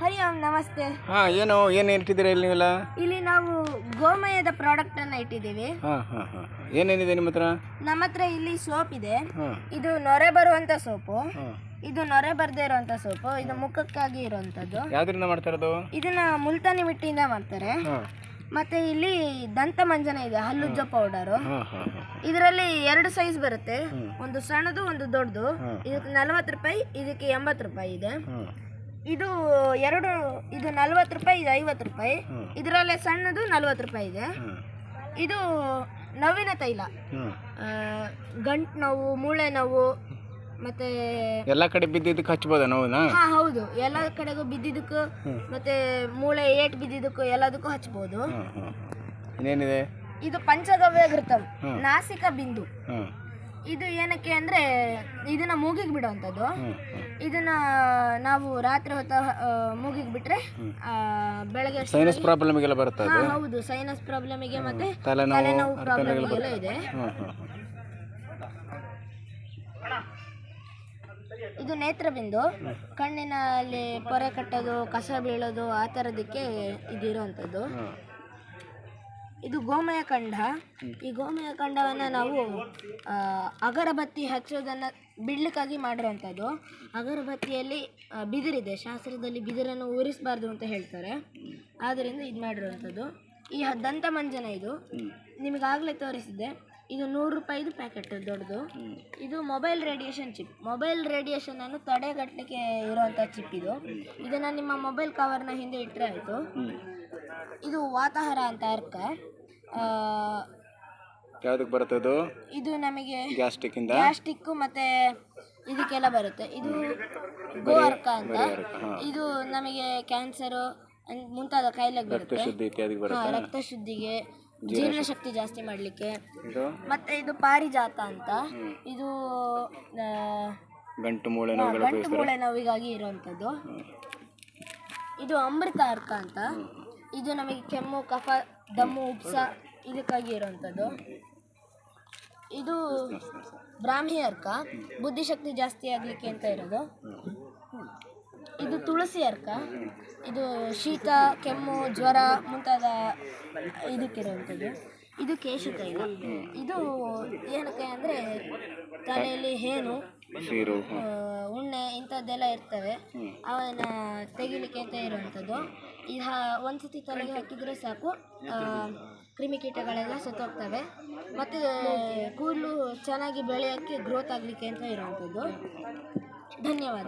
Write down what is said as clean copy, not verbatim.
ಹರಿ ಓಂ ನಮಸ್ತೆ. ಏನು ಇಟ್ಟಿದ್ದೀರಾ ಇಲ್ಲಿ ನೀವೆಲ್ಲ? ಇಲ್ಲಿ ನಾವು ಗೋಮಯದ ಪ್ರಾಡಕ್ಟ್ ಅನ್ನ ಇಟ್ಟಿದ್ದೀವಿ. ಏನೇನಿದೆ ನಿಮ್ಮ ಹತ್ರ? ನಮ್ಮ ಹತ್ರ ಇಲ್ಲಿ ಸೋಪ್ ಇದೆ. ಇದು ನೊರೆ ಬರುವಂತ ಸೋಪು. ಇದು ನೊರೆ ಬರ್ದೇ ಇರುವಂತ ಸೋಪು. ಇದು ಮುಖಕ್ಕಾಗಿ ಇರುವಂತದ್ದು. ಯಾವ್ದ್ರಿಂದ ಮಾಡ್ತಾ ಇರೋದು? ಇದನ್ನ ಮುಲ್ತಾನಿ ಮಿಟ್ಟಿಯಿಂದ ಮಾಡ್ತಾರೆ. ಮತ್ತೆ ಇಲ್ಲಿ ದಂತ ಮಂಜನ ಇದೆ, ಹಲ್ಲುಜ್ಜ ಪೌಡರು. ಇದರಲ್ಲಿ 2 ಸೈಜ್ ಬರುತ್ತೆ, ಒಂದು ಸಣ್ಣದು ಒಂದು ದೊಡ್ಡದು. ಇದಕ್ಕೆ 40 ರೂಪಾಯಿ, ಇದಕ್ಕೆ 80 ರೂಪಾಯಿ ಇದೆ. ಇದು 40 ರೂಪಾಯಿ, ಇದು 50 ರೂಪಾಯಿ. ಇದರಲ್ಲೇ ಸಣ್ಣದು 40 ರೂಪಾಯಿ ಇದೆ. ಇದು ನೋವಿನ ತೈಲ, ಗಂಟು ನೋವು, ಮೂಳೆ ನೋವು, ಮತ್ತೆ ಎಲ್ಲ ಕಡೆ ಬಿದ್ದಿದ್ದಕ್ಕೆ ಹಚ್ಬೋದ ನೋವುನ? ಹೌದು, ಎಲ್ಲ ಕಡೆಗೂ ಬಿದ್ದಿದ್ದಕ್ಕೂ ಮತ್ತೆ ಮೂಳೆ ಏಟ್ ಬಿದ್ದಿದ್ದಕ್ಕೂ ಎಲ್ಲದಕ್ಕೂ ಹಚ್ಬೋದು. ಇನ್ನೇನಿದೆ? ಇದು ಪಂಚಗವ್ಯ ಘೃತಂ, ನಾಸಿಕ ಬಿಂದು. ಇದು ಏನಕ್ಕೆ ಅಂದ್ರೆ ಇದನ್ನ ಮೂಗಿಗೆ ಬಿಡುವಂಥದ್ದು. ಇದನ್ನ ನಾವು ರಾತ್ರಿ ಹೊತ್ತ ಮೂಗಿಗೆ ಬಿಟ್ರೆ ಬೆಳಗ್ಗೆ ಸೈನಸ್ ಪ್ರಾಬ್ಲಮ್ಗೆಲ್ಲ ಬರುತ್ತೆ. ಹೌದು, ಸೈನಸ್ ಪ್ರಾಬ್ಲಮಿಗೆ ಮತ್ತೆ ತಲೆನೋವು ಪ್ರಾಬ್ಲಮಿಗೆಲ್ಲ ಇದೆ. ಇದು ನೇತ್ರಬಿಂದು, ಕಣ್ಣಿನಲ್ಲಿ ಪೊರೆ ಕಟ್ಟೋದು, ಕಸ ಬೀಳೋದು, ಆ ಥರದಕ್ಕೆ ಇದಿರುವಂಥದ್ದು. ಇದು ಗೋಮಯ ಕಂಡ. ಈ ಗೋಮಯ ಕಂಡವನ್ನು ನಾವು ಅಗರಬತ್ತಿ ಹಚ್ಚೋದನ್ನು ಬಿಡ್ಲಿಕ್ಕಾಗಿ ಮಾಡಿರೋವಂಥದ್ದು. ಅಗರಬತ್ತಿಯಲ್ಲಿ ಬಿದಿರಿದೆ, ಶಾಸ್ತ್ರದಲ್ಲಿ ಬಿದಿರನ್ನು ಉರಿಸಬಾರ್ದು ಅಂತ ಹೇಳ್ತಾರೆ, ಆದ್ದರಿಂದ ಇದು ಮಾಡಿರೋವಂಥದ್ದು. ಈ ದಂತ ಮಂಜನ ಇದು ನಿಮಗಾಗಲೇ ತೋರಿಸಿದ್ದೆ. ಇದು 100 ರೂಪಾಯಿದು ಪ್ಯಾಕೆಟ್ ದೊಡ್ಡದು. ಇದು ಮೊಬೈಲ್ ರೇಡಿಯೇಷನ್ ಚಿಪ್. ಮೊಬೈಲ್ ರೇಡಿಯೇಷನನ್ನು ತಡೆಗಟ್ಟಲಿಕ್ಕೆ ಇರುವಂಥ ಚಿಪ್ ಇದು. ಇದನ್ನು ನಿಮ್ಮ ಮೊಬೈಲ್ ಕವರ್ನ ಹಿಂದೆ ಇಟ್ಟರೆ ಆಯಿತು. ಇದು ವಾತಾಹಾರ ಅಂತ ಅರ್ಕ. ಯಾವುದಕ್ಕೆ ಬರುತ್ತೆ ಇದು? ಇದು ನಮಗೆ ಗ್ಯಾಸ್ಟ್ರಿಕ್ ಮತ್ತೆ ಇದಕ್ಕೆಲ್ಲ ಬರುತ್ತೆ. ಇದು ಗೋ ಅರ್ಕ ಅಂತ. ಇದು ನಮಗೆ ಕ್ಯಾನ್ಸರು ಮುಂತಾದ ಕಾಯಿಲೆಗೆ ಬರುತ್ತೆ. ರಕ್ತ ಶುದ್ಧಿಗೆ, ಜೀರ್ಣಶಕ್ತಿ ಜಾಸ್ತಿ ಮಾಡಲಿಕ್ಕೆ. ಮತ್ತೆ ಇದು ಪಾರಿಜಾತ ಅಂತ. ಇದು ಗಂಟು ಮೂಳೆ ನೋವಿಗಾಗಿ ಇರುವಂಥದ್ದು. ಇದು ಅಮೃತ ಅರ್ಕ ಅಂತ. ಇದು ನಮಗೆ ಕೆಮ್ಮು, ಕಫ, ದಮ್ಮು, ಉಪ್ಸ ಇದಕ್ಕಾಗಿ ಇರುವಂಥದ್ದು. ಇದು ಬ್ರಾಹ್ಮಿ ಅರ್ಕ, ಬುದ್ಧಿಶಕ್ತಿ ಜಾಸ್ತಿ ಆಗಲಿಕ್ಕೆ ಅಂತ ಇರೋದು. ಇದು ತುಳಸಿ ಅರ್ಕ. ಇದು ಶೀತ, ಕೆಮ್ಮು, ಜ್ವರ ಮುಂತಾದ ಇದಕ್ಕಿರುವಂಥದ್ದು. ಇದು ಕೇಶ ತೈಲ. ಇದು ಏನಕ್ಕೆ ಅಂದರೆ ತಲೆಯಲ್ಲಿ ಹೇನು, ಉಣ್ಣೆ ಇಂಥದ್ದೆಲ್ಲ ಇರ್ತವೆ, ಅವನ್ನ ತೆಗಿಲಿಕ್ಕೆ ಅಂತ ಇರುವಂಥದ್ದು. ಇದು ಒಂದ್ಸತಿ ತಲೆಗೆ ಹಾಕಿದರೆ ಸಾಕು, ಕ್ರಿಮಿಕೀಟಗಳೆಲ್ಲ ಸತ್ತೋಗ್ತವೆ. ಮತ್ತು ಕೂದಲು ಚೆನ್ನಾಗಿ ಬೆಳೆಯೋಕ್ಕೆ, ಗ್ರೋತ್ ಆಗಲಿಕ್ಕೆ ಅಂತ ಇರುವಂಥದ್ದು. ಧನ್ಯವಾದ.